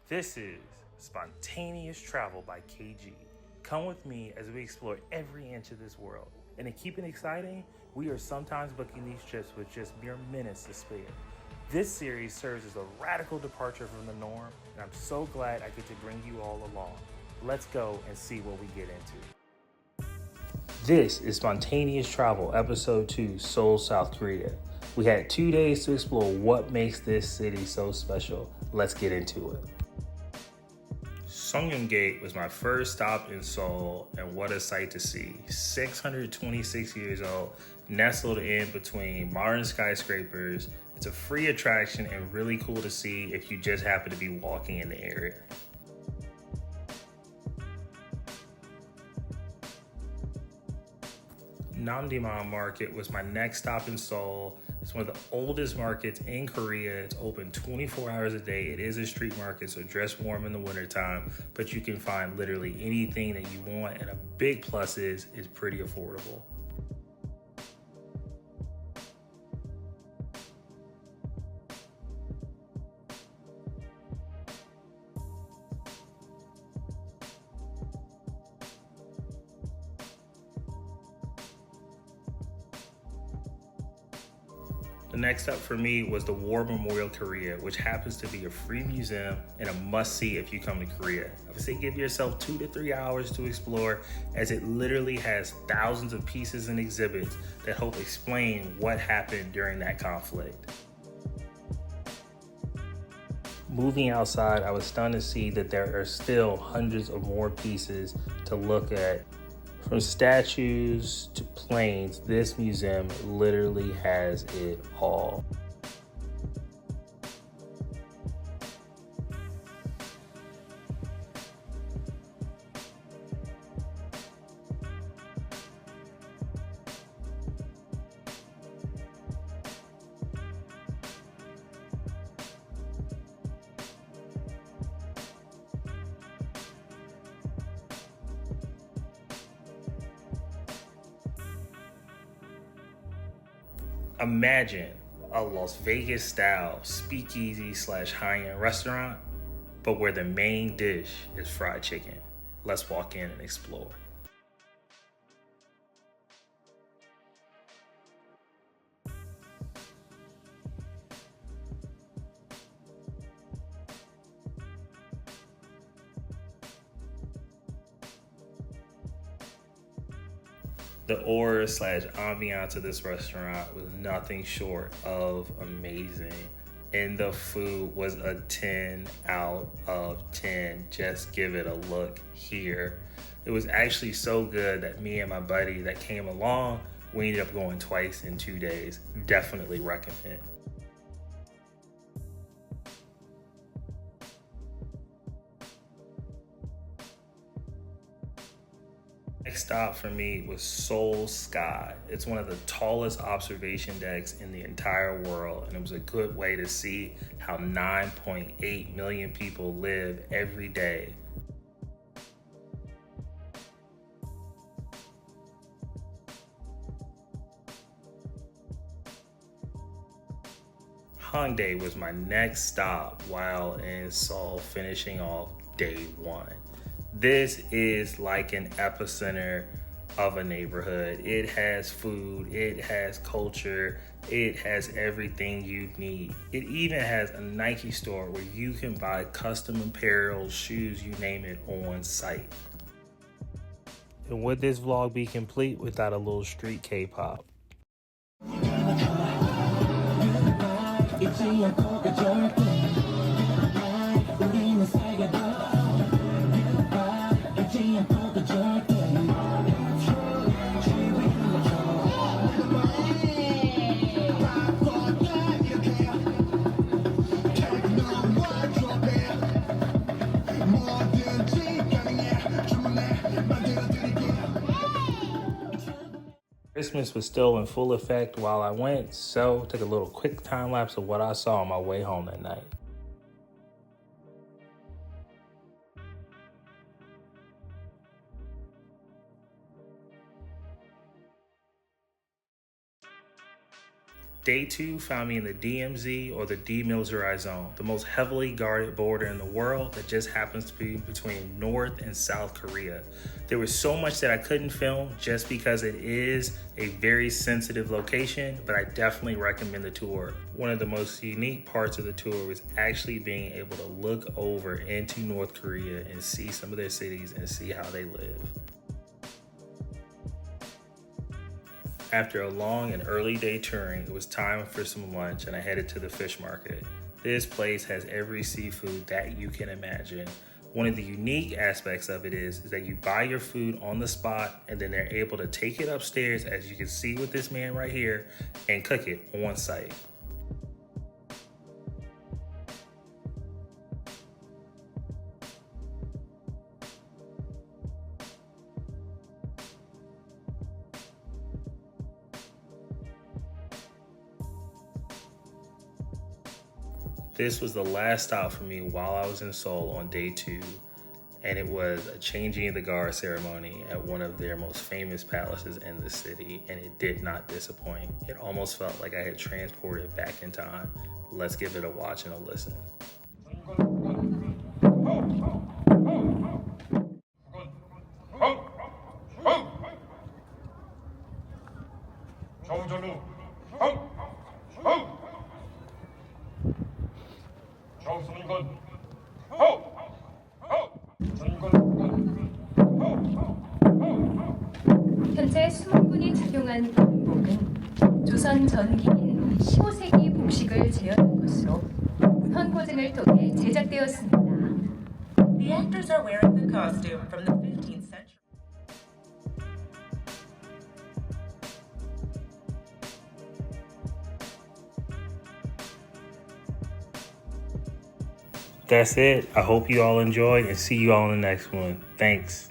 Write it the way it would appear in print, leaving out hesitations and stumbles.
This is Spontaneous Travel by KG. Come with me as we explore every inch of this world. And to keep it exciting, we are sometimes booking these trips with just mere minutes to spare. This series serves as a radical departure from the norm, and I'm so glad I get to bring you all along. Let's go and see what we get into. This is Spontaneous Travel, Ep.2, Seoul, South Korea. We had 2 days to explore what makes this city so special. Let's get into it. Sungnyemun Gate was my first stop in Seoul, and what a sight to see. 626 years old, nestled in between modern skyscrapers. It's a free attraction and really cool to see if you just happen to be walking in the area. Namdaemun Market was my next stop in Seoul. It's one of the oldest markets in Korea. It's open 24 hours a day. It is a street market, so dress warm in the wintertime, but you can find literally anything that you want, and a big plus is it's pretty affordable. The next up for me was the War Memorial Korea, which happens to be a free museum and a must-see if you come to Korea. I would say give yourself 2 to 3 hours to explore, as it literally has thousands of pieces and exhibits that help explain what happened during that conflict. Moving outside, I was stunned to see that there are still hundreds of more pieces to look at. From statues to planes, this museum literally has it all. Imagine a Las Vegas style speakeasy / high-end restaurant, but where the main dish is fried chicken. Let's walk in and explore. The aura / ambiance of this restaurant was nothing short of amazing. And the food was a 10 out of 10. Just give it a look here. It was actually so good that me and my buddy that came along, we ended up going twice in 2 days. Definitely recommend. Next stop for me was Seoul Sky. It's one of the tallest observation decks in the entire world, and it was a good way to see how 9.8 million people live every day. Hongdae was my next stop while in Seoul, finishing off day 1. This is like an epicenter of a neighborhood. It has food, it has culture, it has everything you need. It even has a Nike store where you can buy custom apparel, shoes, you name it, on site. And would this vlog be complete without a little street K-pop? Christmas was still in full effect while I went, so took a little quick time lapse of what I saw on my way home that night. Day 2 found me in the DMZ, or the Demilitarized Zone, the most heavily guarded border in the world that just happens to be between North and South Korea. There was so much that I couldn't film just because it is a very sensitive location, but I definitely recommend the tour. One of the most unique parts of the tour was actually being able to look over into North Korea and see some of their cities and see how they live. After a long and early day touring, it was time for some lunch and I headed to the fish market. This place has every seafood that you can imagine. One of the unique aspects of it is that you buy your food on the spot and then they're able to take it upstairs, as you can see with this man right here, and cook it on site. This was the last stop for me while I was in Seoul on day 2, and it was a changing of the guard ceremony at one of their most famous palaces in the city, and it did not disappoint. It almost felt like I had transported back in time. Let's give it a watch and a listen. 현재 수문군이 착용한 군복은 조선 전기인 15세기 복식을 재현한 것으로 문헌 고증을 통해 제작되었습니다. The actors are wearing the costume from the 15th century. That's it. I hope you all enjoyed and see you all in the next one. Thanks.